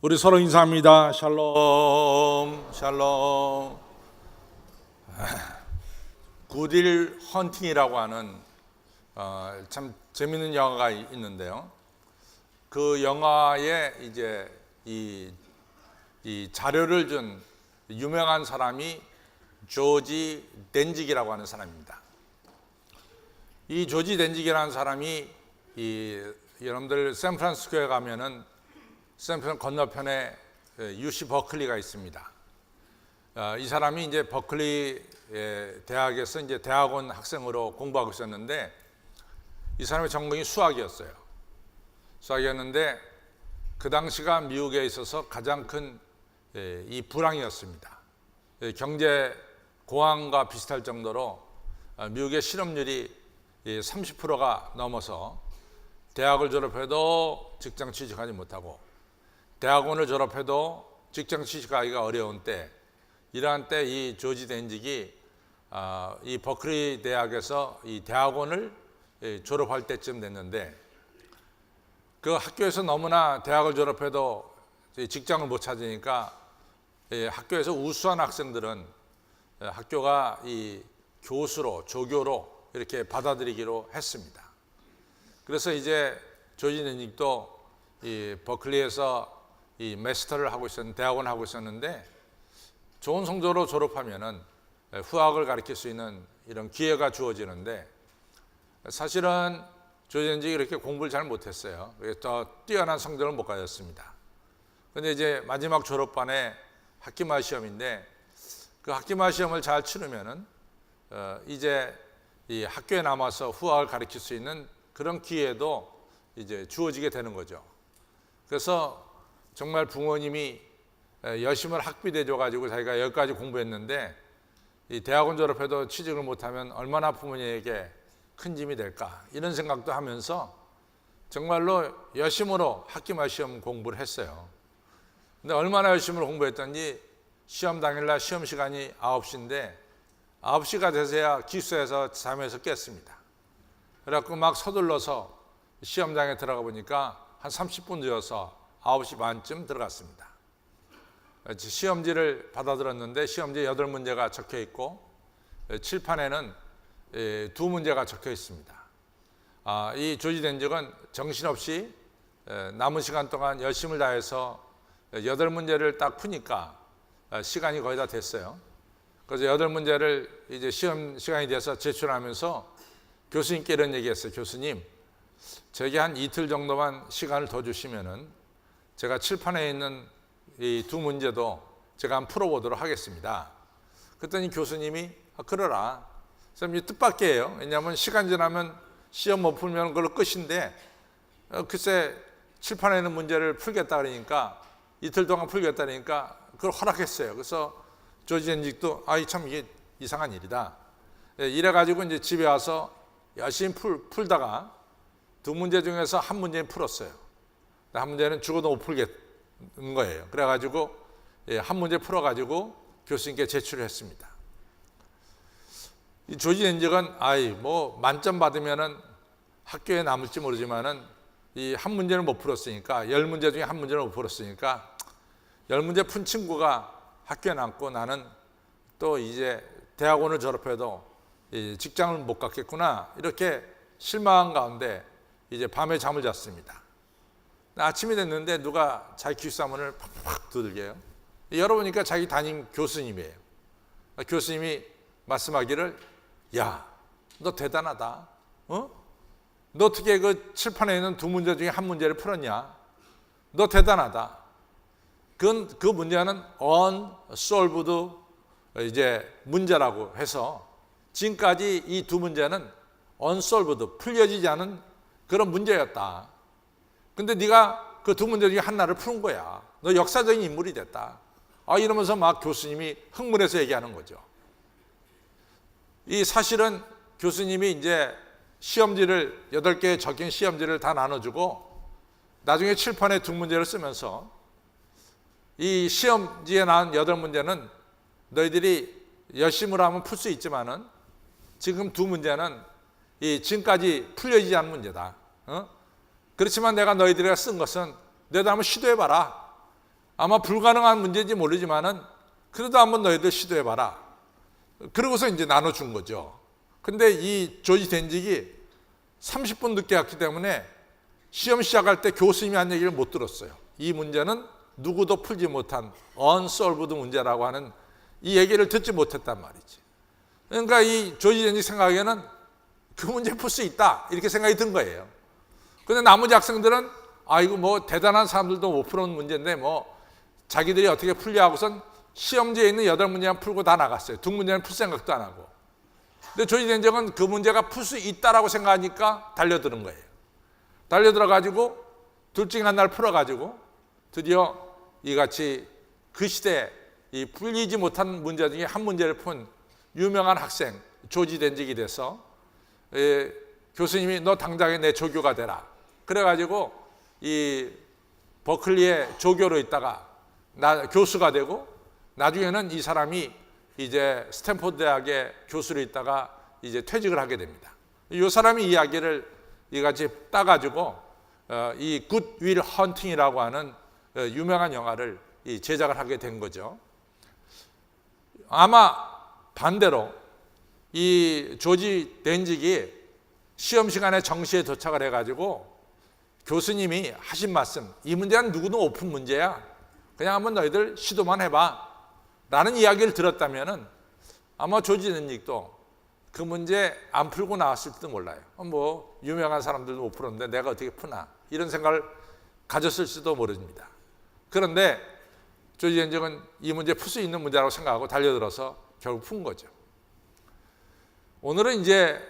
우리 서로 인사합니다. 샬롬, 샬롬. 굿윌 헌팅이라고 하는 참 재밌는 영화가 있는데요. 그 영화에 이제 이 자료를 준 유명한 사람이 조지 덴직이라고 하는 사람입니다. 이 조지 덴직이라는 사람이 여러분들 샌프란시스코에 가면은 샌프란 건너편에 UC 버클리가 있습니다. 이 사람이 이제 버클리 대학에서 이제 대학원 학생으로 공부하고 있었는데 이 사람의 전공이 수학이었는데 그 당시가 미국에 있어서 가장 큰 이 불황이었습니다. 경제 고황과 비슷할 정도로 미국의 실업률이 30%가 넘어서 대학을 졸업해도 직장 취직하지 못하고 대학원을 졸업해도 직장 취직하기가 어려운 때, 이러한 때 이 조지 덴직이 이 버클리 대학에서 이 대학원을 졸업할 때쯤 됐는데, 그 학교에서 너무나 대학을 졸업해도 직장을 못 찾으니까 학교에서 우수한 학생들은 학교가 이 교수로, 조교로 이렇게 받아들이기로 했습니다. 그래서 이제 조지 덴직도 이 버클리에서 이 마스터를 하고 있었는데, 대학원 하고 있었는데, 좋은 성적으로 졸업하면은 후학을 가르칠 수 있는 이런 기회가 주어지는데, 사실은 조지 덴직이 이렇게 공부를 잘 못했어요. 더 뛰어난 성적을 못 가졌습니다. 그런데 이제 마지막 졸업반에 학기말 시험인데, 그 학기말 시험을 잘 치르면은 이제 이 학교에 남아서 후학을 가르칠 수 있는 그런 기회도 이제 주어지게 되는 거죠. 그래서 정말 부모님이 열심을 학비대 줘가지고 자기가 여기까지 공부했는데 이 대학원 졸업해도 취직을 못하면 얼마나 부모님에게 큰 짐이 될까, 이런 생각도 하면서 정말로 열심으로 학기말 시험 공부를 했어요. 근데 얼마나 열심으로 공부했던지 시험 당일날 시험 시간이 9시인데 9시가 돼서야 기숙사에서 잠에서 깼습니다. 그래갖고 막 서둘러서 시험장에 들어가 보니까 한 30분 늦어서 9시 반쯤 들어갔습니다. 시험지를 받아들었는데 시험지에 8문제가 적혀 있고 칠판에는 2문제가 적혀 있습니다. 이 조지 덴직은 정신없이 남은 시간 동안 열심을 다해서 8문제를 딱 푸니까 시간이 거의 다 됐어요. 그래서 8문제를 이제 시험 시간이 돼서 제출하면서 교수님께 이런 얘기했어요. 교수님, 저에게 한 이틀 정도만 시간을 더 주시면은 제가 칠판에 있는 이 2문제도 제가 한번 풀어보도록 하겠습니다. 그랬더니 교수님이 그러라. 선생님 뜻밖이에요. 왜냐하면 시간 지나면 시험 못 풀면 그걸로 끝인데 글쎄 칠판에 있는 문제를 풀겠다 그러니까, 이틀 동안 풀겠다 그러니까 그걸 허락했어요. 그래서 조지 덴직도 참 이게 이상한 일이다. 이래가지고 이제 집에 와서 열심히 풀다가 2문제 중에서 한 문제는 풀었어요. 한 문제는 죽어도 못 풀겠는 거예요. 그래가지고 한 문제 풀어가지고 교수님께 제출을 했습니다. 이 조지 덴직은 뭐 만점 받으면은 학교에 남을지 모르지만은 이 한 문제는 못 풀었으니까, 10문제 중에 한 문제는 못 풀었으니까 10문제 푼 친구가 학교에 남고 나는 또 이제 대학원을 졸업해도 직장을 못 갖겠구나, 이렇게 실망한 가운데 이제 밤에 잠을 잤습니다. 아침이 됐는데 누가 자기 기숙사문을 팍팍 두들겨요. 열어보니까 자기 담임 교수님이에요. 교수님이 말씀하기를, 야, 너 대단하다. 너 어떻게 그 칠판에 있는 2문제 중에 한 문제를 풀었냐? 너 대단하다. 그 문제는 unsolved 이제 문제라고 해서 지금까지 이 2문제는 unsolved, 풀려지지 않은 그런 문제였다. 근데 네가 그 2문제 중에 하나를 푸는 거야. 너 역사적인 인물이 됐다. 이러면서 막 교수님이 흥분해서 얘기하는 거죠. 이 사실은 교수님이 이제 시험지를 8개 적힌 시험지를 다 나눠주고 나중에 칠판에 2문제를 쓰면서 이 시험지에 나온 8문제는 너희들이 열심히 하면 풀 수 있지만은 지금 2문제는 이 지금까지 풀려지지 않은 문제다. 그렇지만 내가 너희들에게 쓴 것은 너희들 한번 시도해봐라. 아마 불가능한 문제인지 모르지만은 그래도 한번 너희들 시도해봐라. 그러고서 이제 나눠준 거죠. 근데 이 조지 덴직이 30분 늦게 왔기 때문에 시험 시작할 때 교수님이 한 얘기를 못 들었어요. 이 문제는 누구도 풀지 못한 unsolved 문제라고 하는 이 얘기를 듣지 못했단 말이지. 그러니까 이 조지 덴직 생각에는 그 문제 풀 수 있다 이렇게 생각이 든 거예요. 근데 나머지 학생들은 이거 뭐 대단한 사람들도 못 푸는 문제인데 뭐 자기들이 어떻게 풀려 하고선 시험지에 있는 8문제만 풀고 다 나갔어요. 2문제는 풀 생각도 안 하고. 근데 조지 덴직은 그 문제가 풀 수 있다라고 생각하니까 달려드는 거예요. 달려들어가지고 둘 중에 한 날 풀어가지고 드디어 이같이 그 시대에 이 풀리지 못한 문제 중에 한 문제를 푼 유명한 학생 조지 덴직이 돼서 교수님이 너 당장에 내 조교가 되라. 그래가지고 이 버클리의 조교로 있다가 교수가 되고 나중에는 이 사람이 이제 스탠포드 대학의 교수로 있다가 이제 퇴직을 하게 됩니다. 이 사람이 이야기를 이같이 따가지고 이 굿 윌 헌팅이라고 하는 유명한 영화를 제작을 하게 된 거죠. 아마 반대로 이 조지 덴직이 시험 시간에 정시에 도착을 해가지고 교수님이 하신 말씀, 이 문제는 누구든 오픈 문제야. 그냥 한번 너희들 시도만 해봐. 라는 이야기를 들었다면은 아마 조지 덴직도 그 문제 안 풀고 나왔을지도 몰라요. 뭐 유명한 사람들도 못 풀었는데 내가 어떻게 푸나 이런 생각을 가졌을지도 모릅니다. 그런데 조지 덴직은 이 문제 풀 수 있는 문제라고 생각하고 달려들어서 결국 푼 거죠. 오늘은 이제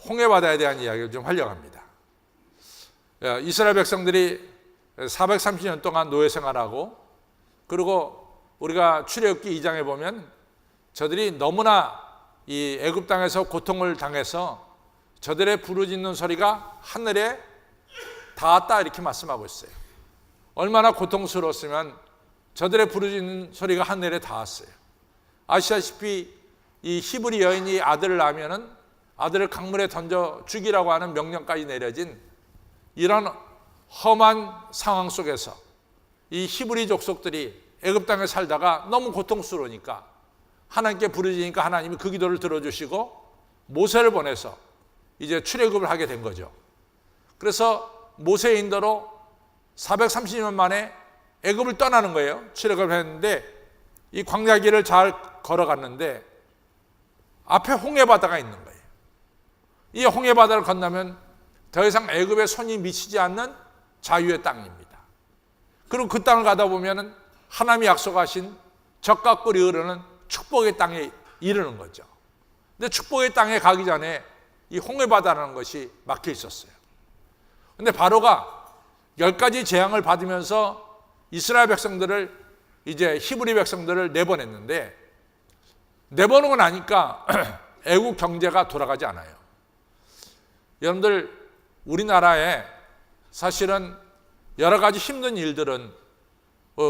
홍해바다에 대한 이야기를 좀 하려고 합니다. 이스라엘 백성들이 430년 동안 노예 생활하고 그리고 우리가 출애굽기 2장에 보면 저들이 너무나 이 애굽 땅에서 고통을 당해서 저들의 부르짖는 소리가 하늘에 닿았다 이렇게 말씀하고 있어요. 얼마나 고통스러웠으면 저들의 부르짖는 소리가 하늘에 닿았어요. 아시다시피 이 히브리 여인이 아들을 낳으면은 아들을 강물에 던져 죽이라고 하는 명령까지 내려진 이런 험한 상황 속에서 이 히브리 족속들이 애굽 땅에 살다가 너무 고통스러우니까 하나님께 부르짖으니까 하나님이 그 기도를 들어주시고 모세를 보내서 이제 출애굽을 하게 된 거죠. 그래서 모세의 인도로 430년 만에 애굽을 떠나는 거예요. 출애굽을 했는데 이 광야길을 잘 걸어갔는데 앞에 홍해바다가 있는 거예요. 이 홍해바다를 건너면 더 이상 애굽의 손이 미치지 않는 자유의 땅입니다. 그리고 그 땅을 가다 보면은 하나님이 약속하신 젖과 꿀이 흐르는 축복의 땅에 이르는 거죠. 근데 축복의 땅에 가기 전에 이 홍해바다라는 것이 막혀 있었어요. 근데 바로가 10가지 재앙을 받으면서 이스라엘 백성들을 이제 히브리 백성들을 내보냈는데 내보내고 나니까 애국 경제가 돌아가지 않아요. 여러분들 우리나라에 사실은 여러 가지 힘든 일들은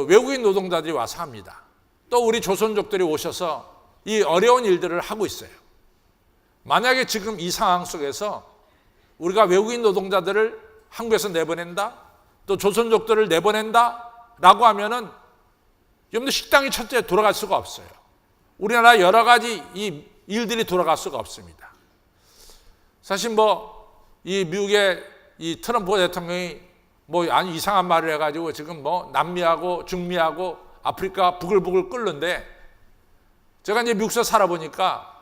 외국인 노동자들이 와서 합니다. 또 우리 조선족들이 오셔서 이 어려운 일들을 하고 있어요. 만약에 지금 이 상황 속에서 우리가 외국인 노동자들을 한국에서 내보낸다, 또 조선족들을 내보낸다 라고 하면은 여러분들 식당이 첫째 돌아갈 수가 없어요. 우리나라 여러 가지 이 일들이 돌아갈 수가 없습니다. 사실 이 미국의 이 트럼프 대통령이 아니 이상한 말을 해가지고 지금 남미하고 중미하고 아프리카 부글부글 끓는데 제가 이제 미국에서 살아보니까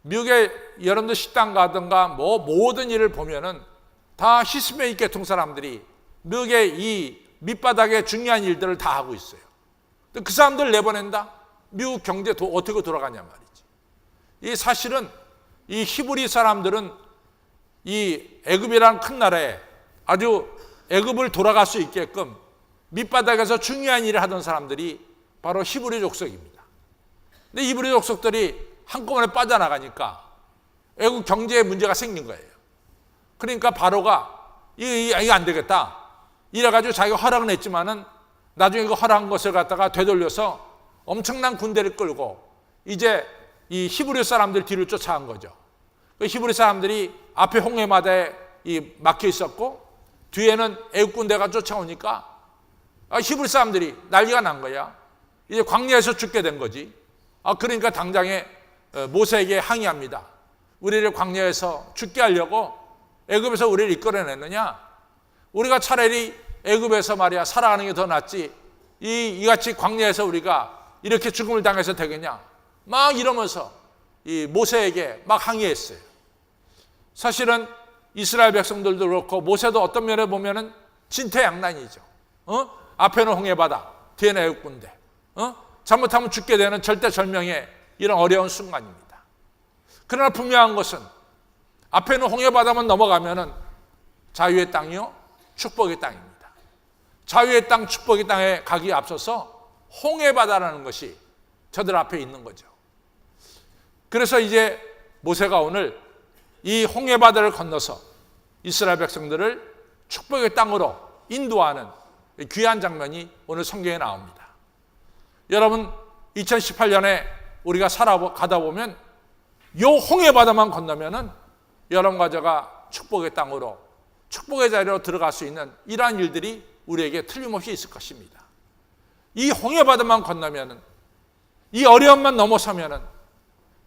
미국의 여러분들 식당 가든가 모든 일을 보면은 다 히스패닉 계통 사람들이 미국의 이 밑바닥의 중요한 일들을 다 하고 있어요. 그 사람들 내보낸다? 미국 경제 어떻게 돌아가냐 말이지. 이 사실은 이 히브리 사람들은 이 애굽이라는 큰 나라에 아주 애굽을 돌아갈 수 있게끔 밑바닥에서 중요한 일을 하던 사람들이 바로 히브리 족속입니다. 근데 히브리 족속들이 한꺼번에 빠져나가니까 애굽 경제에 문제가 생긴 거예요. 그러니까 바로가 이거 안 되겠다. 이래가지고 자기가 허락은 했지만은 나중에 그 허락한 것을 갖다가 되돌려서 엄청난 군대를 끌고 이제 이 히브리 사람들 뒤를 쫓아간 거죠. 그 히브리 사람들이 앞에 홍해바다에 막혀 있었고 뒤에는 애국 군대가 쫓아오니까 히브리 사람들이 난리가 난 거야. 이제 광야에서 죽게 된 거지. 그러니까 당장에 모세에게 항의합니다. 우리를 광야에서 죽게 하려고 애굽에서 우리를 이끌어냈느냐? 우리가 차라리 애굽에서 말이야 살아가는 게 더 낫지. 이같이 광야에서 우리가 이렇게 죽음을 당해서 되겠냐? 막 이러면서 이 모세에게 막 항의했어요. 사실은 이스라엘 백성들도 그렇고 모세도 어떤 면에 보면은 진퇴양난이죠. 앞에는 홍해바다, 뒤에는 애굽 군대. 잘못하면 죽게 되는 절대절명의 이런 어려운 순간입니다. 그러나 분명한 것은 앞에는 홍해바다만 넘어가면은 자유의 땅이요, 축복의 땅입니다. 자유의 땅, 축복의 땅에 가기에 앞서서 홍해바다라는 것이 저들 앞에 있는 거죠. 그래서 이제 모세가 오늘 이 홍해바다를 건너서 이스라엘 백성들을 축복의 땅으로 인도하는 귀한 장면이 오늘 성경에 나옵니다. 여러분 2018년에 우리가 살아가다 보면 이 홍해바다만 건너면은 여러분과 제가 축복의 땅으로 축복의 자리로 들어갈 수 있는 이러한 일들이 우리에게 틀림없이 있을 것입니다. 이 홍해바다만 건너면은 이 어려움만 넘어서면은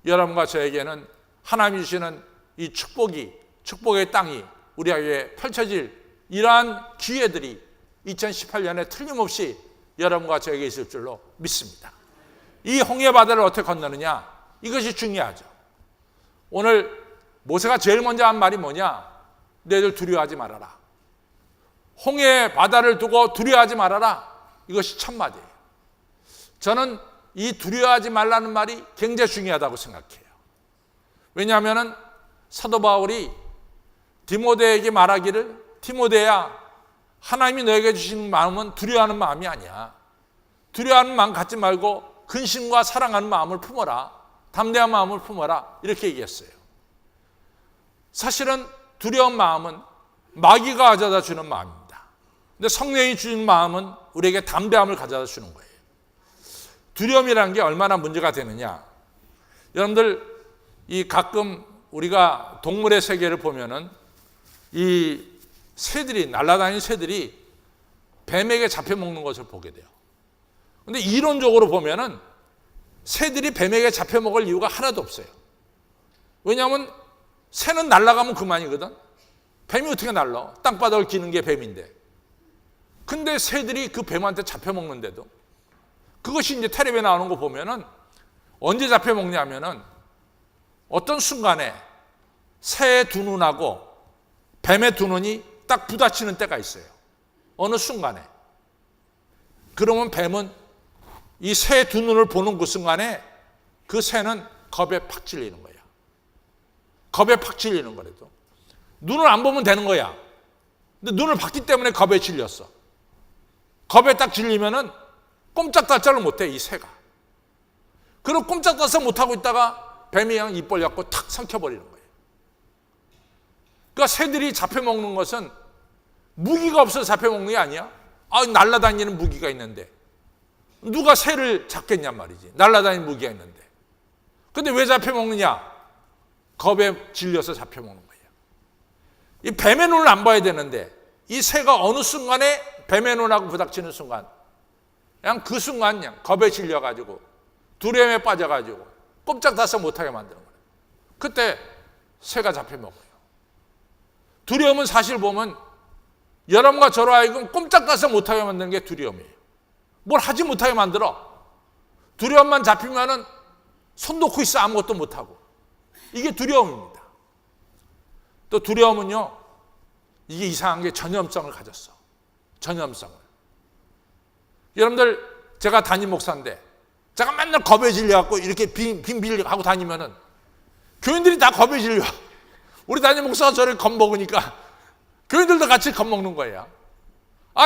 여러분과 저에게는 하나님이 주시는 이 축복의 땅이 우리에게 펼쳐질 이러한 기회들이 2018년에 틀림없이 여러분과 저에게 있을 줄로 믿습니다. 이 홍해바다를 어떻게 건너느냐? 이것이 중요하죠. 오늘 모세가 제일 먼저 한 말이 뭐냐? 너희들 두려워하지 말아라. 홍해바다를 두고 두려워하지 말아라. 이것이 첫 마디예요. 저는 이 두려워하지 말라는 말이 굉장히 중요하다고 생각해요. 왜냐하면 사도 바울이 디모데에게 말하기를 디모데야 하나님이 너에게 주신 마음은 두려워하는 마음이 아니야. 두려워하는 마음 갖지 말고 근심과 사랑하는 마음을 품어라. 담대한 마음을 품어라. 이렇게 얘기했어요. 사실은 두려운 마음은 마귀가 가져다 주는 마음입니다. 근데 성령이 주는 마음은 우리에게 담대함을 가져다 주는 거예요. 두려움이라는 게 얼마나 문제가 되느냐. 여러분들 이 가끔 우리가 동물의 세계를 보면은 이 새들이 날아다니는 새들이 뱀에게 잡혀먹는 것을 보게 돼요. 근데 이론적으로 보면은 새들이 뱀에게 잡혀먹을 이유가 하나도 없어요. 왜냐하면 새는 날아가면 그만이거든. 뱀이 어떻게 날라? 땅바닥을 기는 게 뱀인데. 근데 새들이 그 뱀한테 잡혀먹는데도 그것이 이제 텔레비에 나오는 거 보면은 언제 잡혀먹냐면은 어떤 순간에 새의 두 눈하고 뱀의 두 눈이 딱 부딪히는 때가 있어요. 어느 순간에. 그러면 뱀은 이 새의 두 눈을 보는 그 순간에 그 새는 겁에 팍 질리는 거야. 겁에 팍 질리는 거라도. 눈을 안 보면 되는 거야. 근데 눈을 봤기 때문에 겁에 질렸어. 겁에 딱 질리면은 꼼짝달짝을 못해, 이 새가. 그럼 꼼짝달싹 못하고 있다가 뱀이 그냥 입 벌려갖고 탁 삼켜버리는 거예요. 그러니까 새들이 잡혀먹는 것은 무기가 없어서 잡혀먹는 게 아니야. 날아다니는 무기가 있는데. 누가 새를 잡겠냔 말이지. 날아다니는 무기가 있는데. 근데 왜 잡혀먹느냐? 겁에 질려서 잡혀먹는 거예요. 이 뱀의 눈을 안 봐야 되는데 이 새가 어느 순간에 뱀의 눈하고 부닥치는 순간 그냥 그 순간 그냥 겁에 질려가지고 두려움에 빠져가지고 꼼짝달싹 못하게 만드는 거예요. 그때 새가 잡혀먹어요. 두려움은 사실 보면 여러분과 저로 하여금 꼼짝달싹 못하게 만드는 게 두려움이에요. 뭘 하지 못하게 만들어. 두려움만 잡히면은 손 놓고 있어 아무것도 못하고. 이게 두려움입니다. 또 두려움은요, 이게 이상한 게 전염성을 가졌어. 전염성을. 여러분들, 제가 담임 목사인데, 제가 맨날 겁에 질려갖고 이렇게 빙빙 하고 다니면은 교인들이 다 겁에 질려. 우리 담임 목사가 저를 겁먹으니까 교인들도 같이 겁먹는 거예요.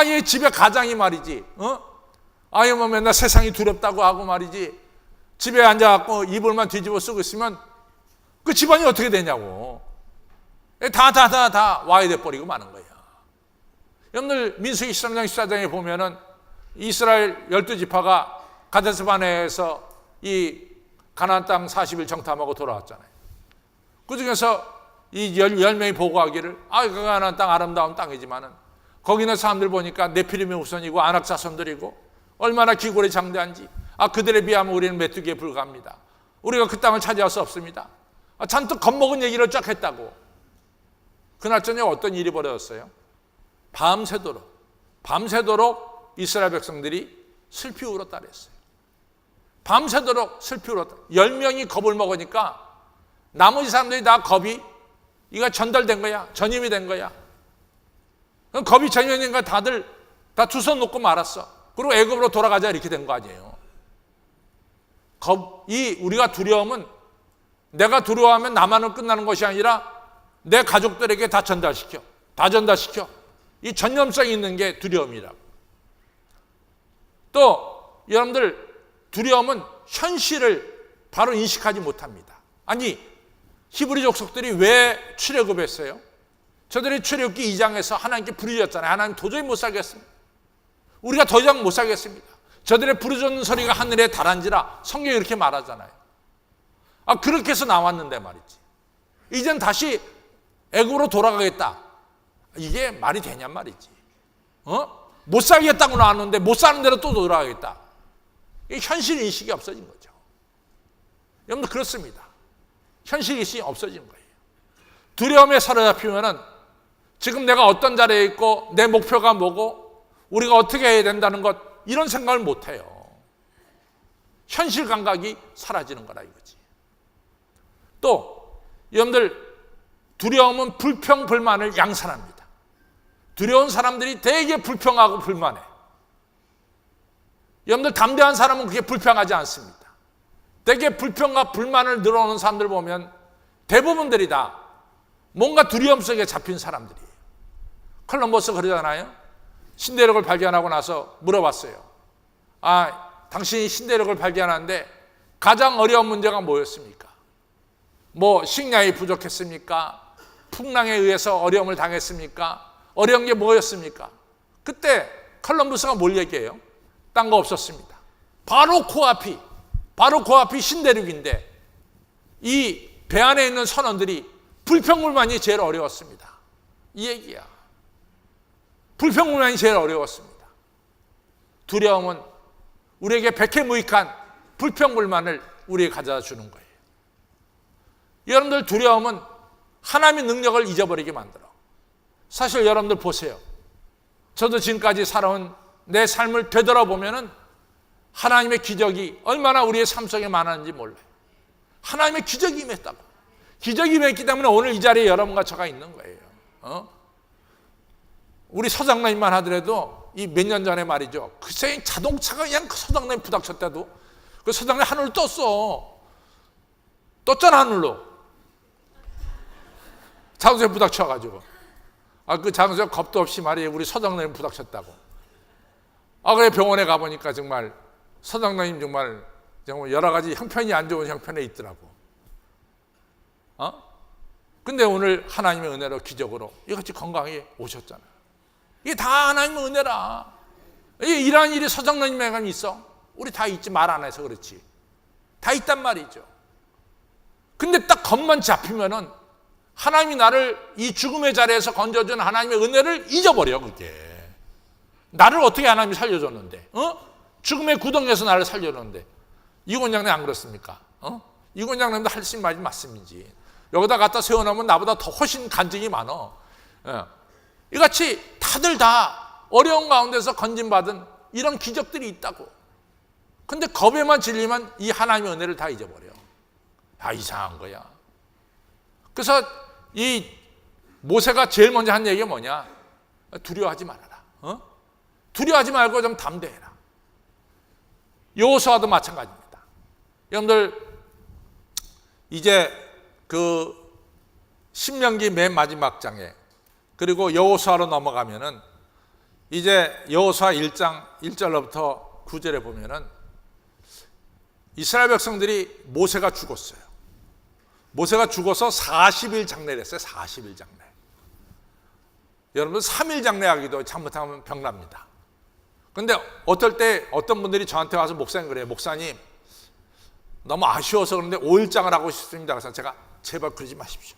얘 집에 가장이 말이지, 뭐 맨날 세상이 두렵다고 하고 말이지, 집에 앉아갖고 이불만 뒤집어 쓰고 있으면 그 집안이 어떻게 되냐고. 다 와야 돼버리고 마는 거야. 여러분들 민수기 13장 14장에 보면은 이스라엘 12지파가 가데스바네에서 이 가나안 땅 40일 정탐하고 돌아왔잖아요. 그 중에서 이 10명이 보고하기를 그 가나안 땅 아름다운 땅이지만은 거기 있는 사람들 보니까 네피림의 후손이고 아낙 자손들이고 얼마나 기골이 장대한지, 그들에 비하면 우리는 메뚜기에 불과합니다. 우리가 그 땅을 차지할 수 없습니다. 잔뜩 겁먹은 얘기를 쫙 했다고. 그날 저녁 어떤 일이 벌어졌어요? 밤새도록 이스라엘 백성들이 슬피 울었다 그랬어요. 밤새도록 슬피 울었다. 10명이 겁을 먹으니까 나머지 사람들이 다 겁이 이거 전달된 거야. 전임이 된 거야. 겁이 전임이 된 거야. 다들 다 두 손 놓고 말았어. 그리고 애굽으로 돌아가자 이렇게 된 거 아니에요. 우리가 두려움은 내가 두려워하면 나만은 끝나는 것이 아니라 내 가족들에게 다 전달시켜. 이 전념성이 있는 게 두려움이라고. 또 여러분들 두려움은 현실을 바로 인식하지 못합니다. 아니 히브리 족속들이 왜 출애굽했어요? 저들이 출애굽기 2장에서 하나님께 부르짖었잖아요. 하나님 도저히 못 살겠습니다. 우리가 더 이상 못 살겠습니다. 저들의 부르짖는 소리가 하늘에 달한지라 성경이 이렇게 말하잖아요. 그렇게 해서 나왔는데 말이지. 이젠 다시 애굽으로 돌아가겠다. 이게 말이 되냔 말이지. 못 살겠다고 나왔는데 못 사는 대로 또 돌아가겠다. 이 현실 인식이 없어진 거죠. 여러분들 그렇습니다. 현실 인식이 없어진 거예요. 두려움에 사로잡히면은 지금 내가 어떤 자리에 있고 내 목표가 뭐고 우리가 어떻게 해야 된다는 것 이런 생각을 못 해요. 현실 감각이 사라지는 거라 이거지. 또 여러분들 두려움은 불평 불만을 양산합니다. 두려운 사람들이 되게 불평하고 불만해. 여러분들 담대한 사람은 그게 불평하지 않습니다. 되게 불평과 불만을 늘어놓는 사람들 보면 대부분들이 다 뭔가 두려움 속에 잡힌 사람들이에요. 콜럼버스 그러잖아요. 신대륙을 발견하고 나서 물어봤어요. 당신이 신대륙을 발견하는데 가장 어려운 문제가 뭐였습니까? 식량이 부족했습니까? 풍랑에 의해서 어려움을 당했습니까? 어려운 게 뭐였습니까? 그때 콜럼버스가 뭘 얘기해요? 딴 거 없었습니다. 바로 코앞이 신대륙인데 이 배 안에 있는 선원들이 불평불만이 제일 어려웠습니다. 이 얘기야. 불평불만이 제일 어려웠습니다. 두려움은 우리에게 백해무익한 불평불만을 우리에게 가져다 주는 거예요. 여러분들 두려움은 하나님의 능력을 잊어버리게 만들어. 사실 여러분들 보세요. 저도 지금까지 살아온 내 삶을 되돌아보면은 하나님의 기적이 얼마나 우리의 삶 속에 많았는지 몰라요. 하나님의 기적이 임했다고. 기적이 임했기 때문에 오늘 이 자리에 여러분과 저가 있는 거예요. 우리 서장로님만 하더라도 이 몇 년 전에 말이죠. 글쎄 자동차가 그냥 그 서장로님 부닥쳤대도 그 서장로님 하늘로 떴잖아 하늘로. 자동차에 부닥쳐가지고. 그 자동차 겁도 없이 말이에요. 우리 서장로님 부닥쳤다고. 그래 병원에 가보니까 정말 서장로님 정말 여러 가지 형편이 안 좋은 형편에 있더라고. 근데 오늘 하나님의 은혜로 기적으로 이같이 건강히 오셨잖아. 이게 다 하나님의 은혜라. 이러한 일이 서장로님에게 있어. 우리 다 있지 말 안 해서 그렇지. 다 있단 말이죠. 근데 딱 겁만 잡히면은 하나님이 나를 이 죽음의 자리에서 건져준 하나님의 은혜를 잊어버려 그게. 나를 어떻게 하나님이 살려줬는데? 죽음의 구덩이에서 나를 살려줬는데. 이권장님 안 그렇습니까? 이권장님도 할 수 있는 말이 맞습니지. 여기다 갖다 세워놓으면 나보다 더 훨씬 간증이 많어. 이같이 다들 다 어려운 가운데서 건진받은 이런 기적들이 있다고. 근데 겁에만 질리면 이 하나님의 은혜를 다 잊어버려. 이상한 거야. 그래서 이 모세가 제일 먼저 한 얘기가 뭐냐? 두려워하지 말아라. 두려워하지 말고 좀 담대해라. 여호수아도 마찬가지입니다. 여러분들 이제 그 신명기 맨 마지막 장에 그리고 여호수아로 넘어가면은 이제 여호수아 1장 1절로부터 9절에 보면은 이스라엘 백성들이 모세가 죽었어요. 모세가 죽어서 40일 장례를 했어요. 40일 장례. 여러분 3일 장례하기도 잘못하면 병납니다. 근데 어떨 때 어떤 분들이 저한테 와서 목사님 그래요. 목사님 너무 아쉬워서 그런데 5일장을 하고 싶습니다. 그래서 제가 제발 그러지 마십시오.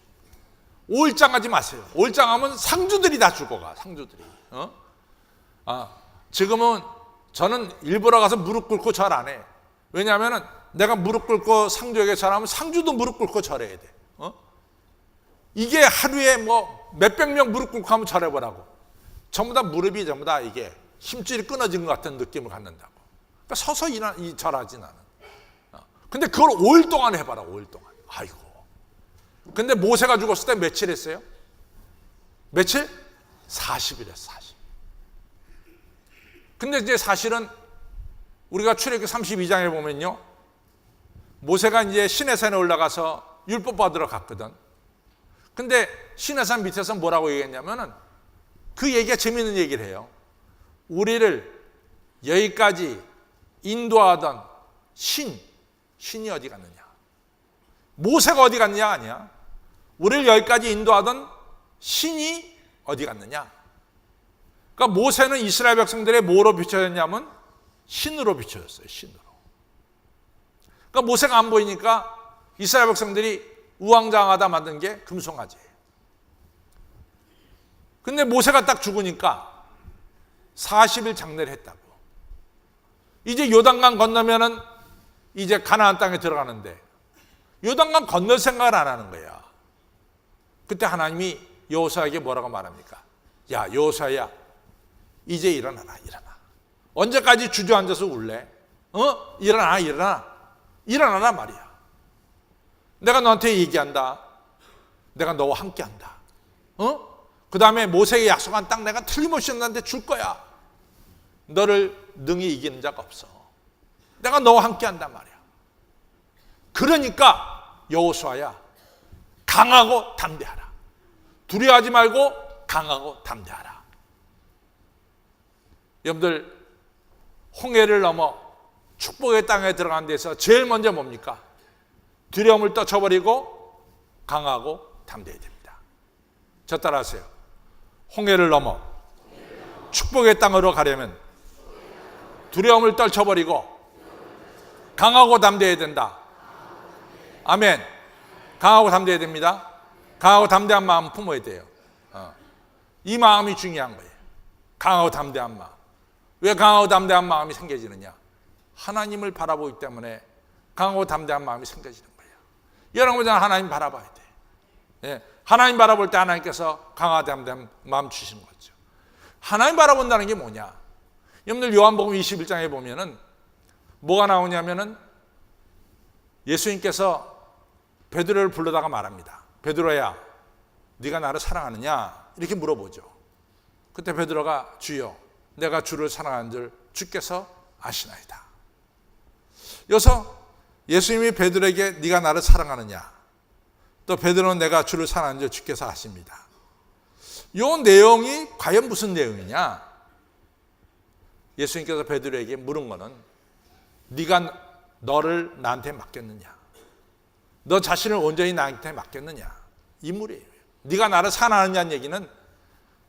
오일장하지 마세요. 오일장하면 상주들이 다 죽어가. 상주들이. 지금은 저는 일부러 가서 무릎 꿇고 절 안 해. 왜냐하면 내가 무릎 꿇고 상주에게 절하면 상주도 무릎 꿇고 절해야 돼. 이게 하루에 뭐 몇백 명 무릎 꿇고 하면 절해보라고. 전부 다 무릎이 전부 다 이게 힘줄이 끊어진 것 같은 느낌을 갖는다고. 그러니까 서서 절하지 나는. 근데 그걸 5일 동안 해봐라. 5일 동안. 아이고. 근데 모세가 죽었을 때 며칠 했어요? 며칠? 40일 했어. 40. 근데 이제 사실은 우리가 출애굽기 32장에 보면요, 모세가 이제 시내산에 올라가서 율법 받으러 갔거든. 근데 시내산 밑에서 뭐라고 얘기했냐면은 그 얘기가 재밌는 얘기를 해요. 우리를 여기까지 인도하던 신이 어디 갔느냐? 모세가 어디 갔느냐 아니야. 우리를 여기까지 인도하던 신이 어디 갔느냐? 그러니까 모세는 이스라엘 백성들의 뭐로 비춰졌냐면 신으로 비춰졌어요. 신으로. 그러니까 모세가 안 보이니까 이스라엘 백성들이 우왕좌왕하다 만든 게 금송아지예요. 근데 모세가 딱 죽으니까 40일 장례를 했다고. 이제 요단강 건너면은 이제 가나안 땅에 들어가는데 요단강 건널 생각을 안 하는 거야. 그때 하나님이 여호수아에게 뭐라고 말합니까? 야, 여호수아야, 이제 일어나라. 언제까지 주저앉아서 울래? 일어나라 말이야. 내가 너한테 얘기한다. 내가 너와 함께한다. 그 다음에 모세에게 약속한 땅 내가 틀림없이 너한테 줄 거야. 너를 능히 이기는 자가 없어. 내가 너와 함께한단 말이야. 그러니까 여호수아야, 강하고 담대하라. 두려워하지 말고 강하고 담대하라. 여러분들, 홍해를 넘어 축복의 땅에 들어간 데서 제일 먼저 뭡니까? 두려움을 떨쳐버리고 강하고 담대해야 됩니다. 저 따라하세요. 홍해를 넘어 축복의 땅으로 가려면 두려움을 떨쳐버리고 강하고 담대해야 된다. 아멘. 강하고 담대해야 됩니다. 강하고 담대한 마음 품어야 돼요. 이 마음이 중요한 거예요. 강하고 담대한 마음. 왜 강하고 담대한 마음이 생겨지느냐? 하나님을 바라보기 때문에 강하고 담대한 마음이 생겨지는 거예요. 여러분, 하나님 바라봐야 돼. 예, 하나님 바라볼 때 하나님께서 강하고 담대한 마음 주시는 거죠. 하나님 바라본다는 게 뭐냐? 여러분들 요한복음 21장에 보면은 뭐가 나오냐면은 예수님께서 베드로를 불러다가 말합니다. 베드로야, 네가 나를 사랑하느냐? 이렇게 물어보죠. 그때 베드로가 주여, 내가 주를 사랑하는 줄 주께서 아시나이다. 여기서 예수님이 베드로에게 네가 나를 사랑하느냐, 또 베드로는 내가 주를 사랑하는 줄 주께서 아십니다. 이 내용이 과연 무슨 내용이냐? 예수님께서 베드로에게 물은 거는 네가 너를 나한테 맡겼느냐, 너 자신을 온전히 나한테 맡겼느냐, 이 물이에요. 네가 나를 사랑하느냐는 얘기는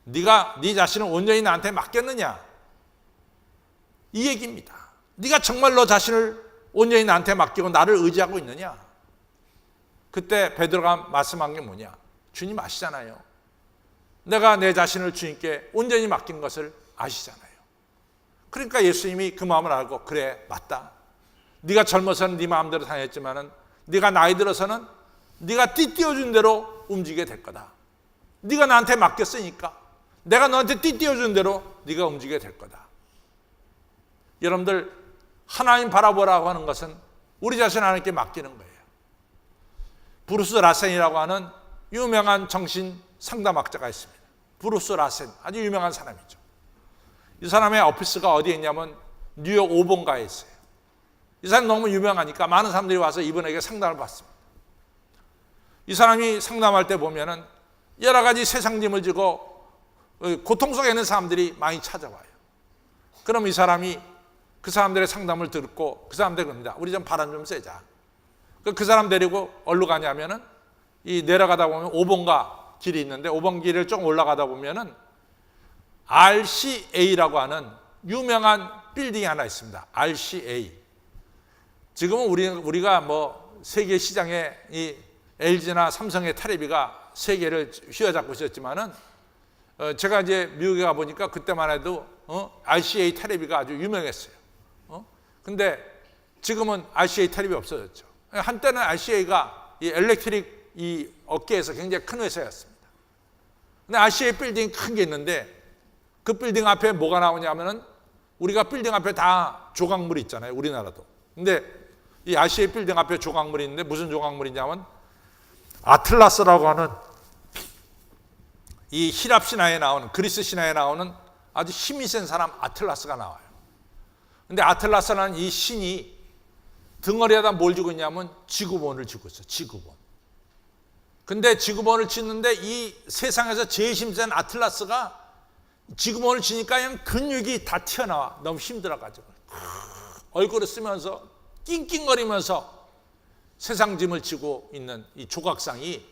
네가 네 자신을 온전히 나한테 맡겼느냐, 이 얘기입니다. 네가 정말 너 자신을 온전히 나한테 맡기고 나를 의지하고 있느냐? 그때 베드로가 말씀한 게 뭐냐? 주님 아시잖아요. 내가 내 자신을 주님께 온전히 맡긴 것을 아시잖아요. 그러니까 예수님이 그 마음을 알고, 그래, 맞다. 네가 젊어서는 네 마음대로 다녔지만은 네가 나이 들어서는 네가 띠띠어준 대로 움직이게 될 거다. 네가 나한테 맡겼으니까 내가 너한테 띠띠어준 대로 네가 움직이게 될 거다. 여러분들, 하나님 바라보라고 하는 것은 우리 자신을 하나님께 맡기는 거예요. 브루스 라센이라고 하는 유명한 정신 상담학자가 있습니다. 브루스 라센, 아주 유명한 사람이죠. 이 사람의 오피스가 어디에 있냐면 뉴욕 5번가에 있어요. 이 사람이 너무 유명하니까 많은 사람들이 와서 이분에게 상담을 받습니다. 이 사람이 상담할 때 보면은 여러 가지 세상 짐을 지고 고통 속에 있는 사람들이 많이 찾아와요. 그럼 이 사람이 그 사람들의 상담을 듣고 그 사람들 그럽니다. 우리 좀 바람 좀 쐬자. 그 사람 데리고 어디로 가냐면은 이 내려가다 보면 5번가 길이 있는데 5번 길을 좀 올라가다 보면은 RCA라고 하는 유명한 빌딩이 하나 있습니다. RCA. 지금은 우리가 뭐 세계 시장에 이 LG나 삼성의 테레비가 세계를 휘어잡고 있었지만은 제가 이제 미국에 가 보니까 그때만 해도 RCA 텔레비가 아주 유명했어요. 근데 지금은 RCA 텔레비 없어졌죠. 한때는 RCA가 이 엘렉트릭 이 업계에서 굉장히 큰 회사였습니다. 근데 RCA 빌딩 큰 게 있는데 그 빌딩 앞에 뭐가 나오냐면은 우리가 빌딩 앞에 다 조각물이 있잖아요. 우리나라도. 근데 이 RCA 빌딩 앞에 조각물이 있는데 무슨 조각물이냐면 아틀라스라고 하는 이 히랍 신화에 나오는, 그리스 신화에 나오는 아주 힘이 센 사람 아틀라스가 나와요. 근데 아틀라스라는 이 신이 등허리에다 뭘 쥐고 있냐면 지구본을 쥐고 있어요. 지구본. 근데 지구본을 쥐는데 이 세상에서 제일 힘센 아틀라스가 지구본을 쥐니까 그냥 근육이 다 튀어나와. 너무 힘들어가지고 얼굴을 쓰면서 낑낑거리면서 세상 짐을 지고 있는 이 조각상이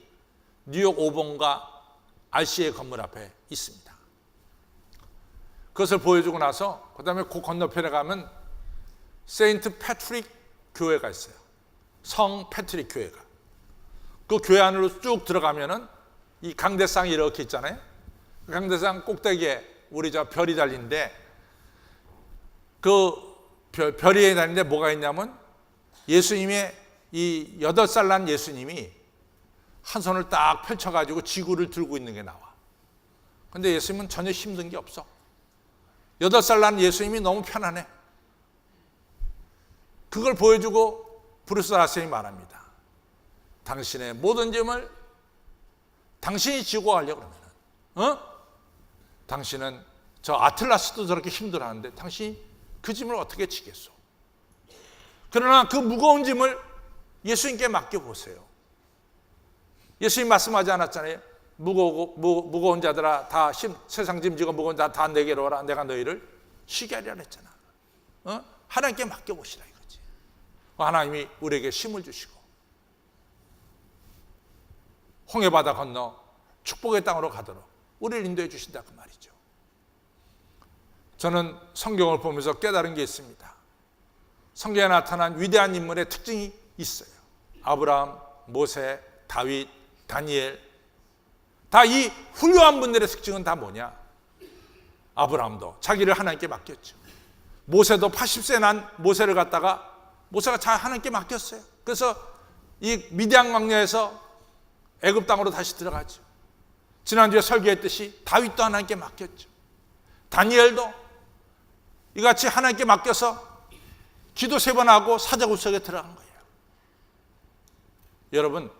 뉴욕 5번가 RCA 건물 앞에 있습니다. 그것을 보여주고 나서 그 다음에 그 건너편에 가면 세인트 패트릭 교회가 있어요. 성 패트릭 교회가. 그 교회 안으로 쭉 들어가면은 이 강대상이 이렇게 있잖아요. 그 강대상 꼭대기에 우리 저 별이 달린데 그 별이 달린데 뭐가 있냐면 예수님의 이 8살 난 예수님이 한 손을 딱 펼쳐가지고 지구를 들고 있는 게 나와. 근데 예수님은 전혀 힘든 게 없어. 8살 난 예수님이 너무 편안해. 그걸 보여주고 브루스 라셀이 말합니다. 당신의 모든 짐을 당신이 지고 가려고 그러면 당신은 저 아틀라스도 저렇게 힘들어하는데 당신이 그 짐을 어떻게 지겠소? 그러나 그 무거운 짐을 예수님께 맡겨보세요. 예수님 말씀하지 않았잖아요. 무거운 자들아 다 세상 짐 지고 무거운 자 다 내게로 오라. 내가 너희를 쉬게 하리라 했잖아. 하나님께 맡겨보시라 이거지. 하나님이 우리에게 힘을 주시고 홍해바다 건너 축복의 땅으로 가도록 우리를 인도해 주신다 그 말이죠. 저는 성경을 보면서 깨달은 게 있습니다. 성경에 나타난 위대한 인물의 특징이 있어요. 아브라함, 모세, 다윗, 다니엘 다 이 훌륭한 분들의 특징은 다 뭐냐? 아브라함도 자기를 하나님께 맡겼죠. 모세도 80세 난 모세를 갖다가 모세가 잘 하나님께 맡겼어요. 그래서 이 미디안 광야에서 애굽 땅으로 다시 들어가죠. 지난주에 설교했듯이 다윗도 하나님께 맡겼죠. 다니엘도 이같이 하나님께 맡겨서 기도 3번 하고 사자굴 속에 들어간 거예요. 여러분,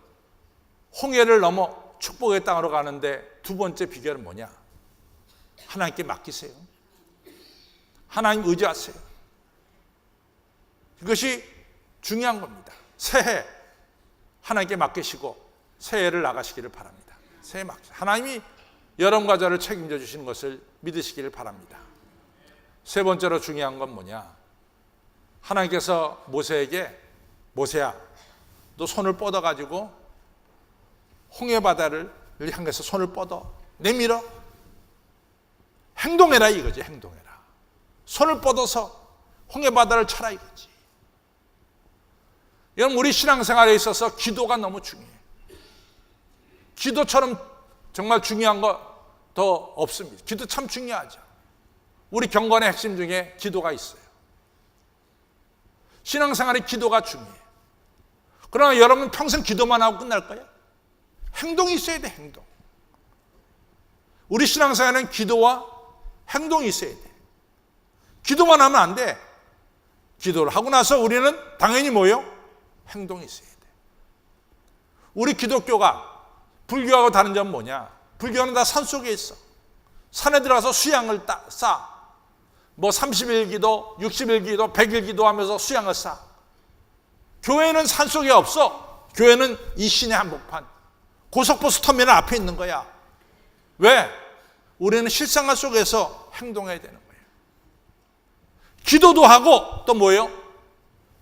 홍해를 넘어 축복의 땅으로 가는데 두 번째 비결은 뭐냐? 하나님께 맡기세요. 하나님 의지하세요. 이것이 중요한 겁니다. 새해 하나님께 맡기시고 새해를 나가시기를 바랍니다. 새해 하나님이 여러분과 저를 책임져 주시는 것을 믿으시기를 바랍니다. 세 번째로 중요한 건 뭐냐? 하나님께서 모세에게 모세야 너 손을 뻗어가지고 홍해바다를 향해서 손을 뻗어 내밀어 행동해라 이거지. 행동해라. 손을 뻗어서 홍해바다를 쳐라 이거지. 여러분 우리 신앙생활에 있어서 기도가 너무 중요해요. 기도처럼 정말 중요한 거 더 없습니다. 기도 참 중요하죠. 우리 경건의 핵심 중에 기도가 있어요. 신앙생활의 기도가 중요해요. 그러나 여러분 평생 기도만 하고 끝날 거예요? 행동이 있어야 돼. 행동. 우리 신앙생활에는 기도와 행동이 있어야 돼. 기도만 하면 안 돼. 기도를 하고 나서 우리는 당연히 뭐예요? 행동이 있어야 돼. 우리 기독교가 불교하고 다른 점은 뭐냐? 불교는 다 산속에 있어. 산에 들어가서 수양을 쌓아. 뭐 30일 기도, 60일 기도, 100일 기도하면서 수양을 쌓아. 교회는 산속에 없어. 교회는 이 시내 한복판 고속버스 터미널 앞에 있는 거야. 왜? 우리는 실생활 속에서 행동해야 되는 거예요. 기도도 하고 또 뭐예요?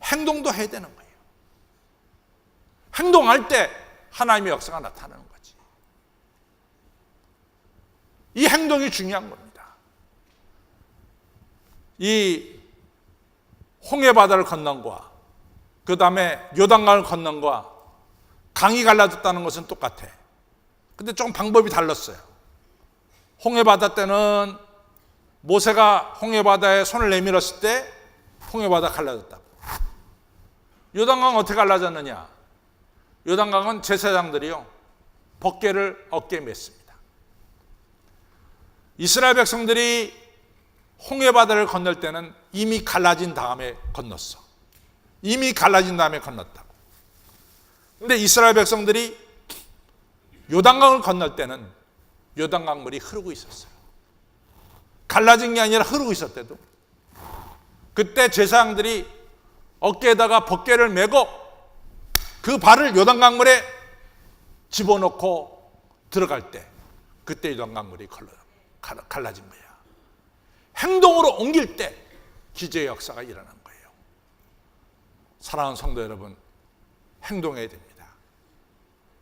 행동도 해야 되는 거예요. 행동할 때 하나님의 역사가 나타나는 거지. 이 행동이 중요한 겁니다. 이 홍해바다를 건넌 거와 그 다음에 요단강을 건넌 거와 강이 갈라졌다는 것은 똑같아. 근데 좀 방법이 달랐어요. 홍해바다 때는 모세가 홍해바다에 손을 내밀었을 때 홍해바다 갈라졌다고. 요단강은 어떻게 갈라졌느냐? 요단강은 제사장들이요, 벗개를 어깨에 맸습니다. 이스라엘 백성들이 홍해바다를 건널 때는 이미 갈라진 다음에 건넜어. 이미 갈라진 다음에 건넜다고. 근데 이스라엘 백성들이 요단강을 건널 때는 요단강 물이 흐르고 있었어요. 갈라진 게 아니라 흐르고 있었대도. 그때 제사장들이 어깨에다가 벗개를 메고 그 발을 요단강 물에 집어넣고 들어갈 때 그때 요단강 물이 갈라진 거야. 행동으로 옮길 때 기적의 역사가 일어난 거예요. 사랑하는 성도 여러분, 행동해야 됩니다.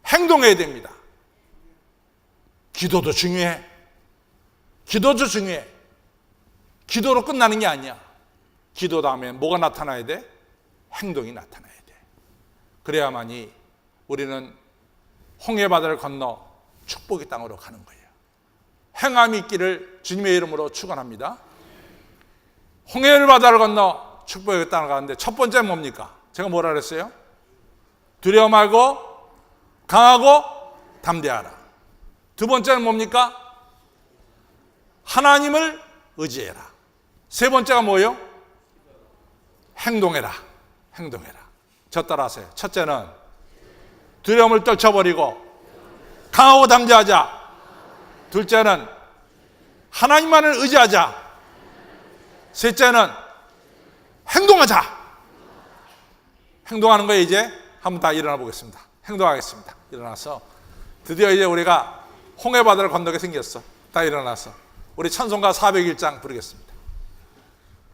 행동해야 됩니다. 기도도 중요해. 기도도 중요해. 기도로 끝나는 게 아니야. 기도 다음에 뭐가 나타나야 돼? 행동이 나타나야 돼. 그래야만이 우리는 홍해바다를 건너 축복의 땅으로 가는 거예요. 행함이 있기를 주님의 이름으로 축원합니다. 홍해바다를 건너 축복의 땅을 가는데 첫 번째는 뭡니까? 제가 뭐라 그랬어요? 두려워 말고 강하고 담대하라. 두 번째는 뭡니까? 하나님을 의지해라. 세 번째가 뭐예요? 행동해라. 행동해라. 저 따라하세요. 첫째는 두려움을 떨쳐버리고 강하고 담대하자. 둘째는 하나님만을 의지하자. 셋째는 행동하자. 행동하는 거에 이제 한번 다 일어나 보겠습니다. 행동하겠습니다. 일어나서 드디어 이제 우리가 홍해바다를 건너게 생겼어. 다 일어나서 우리 찬송가 401장 부르겠습니다.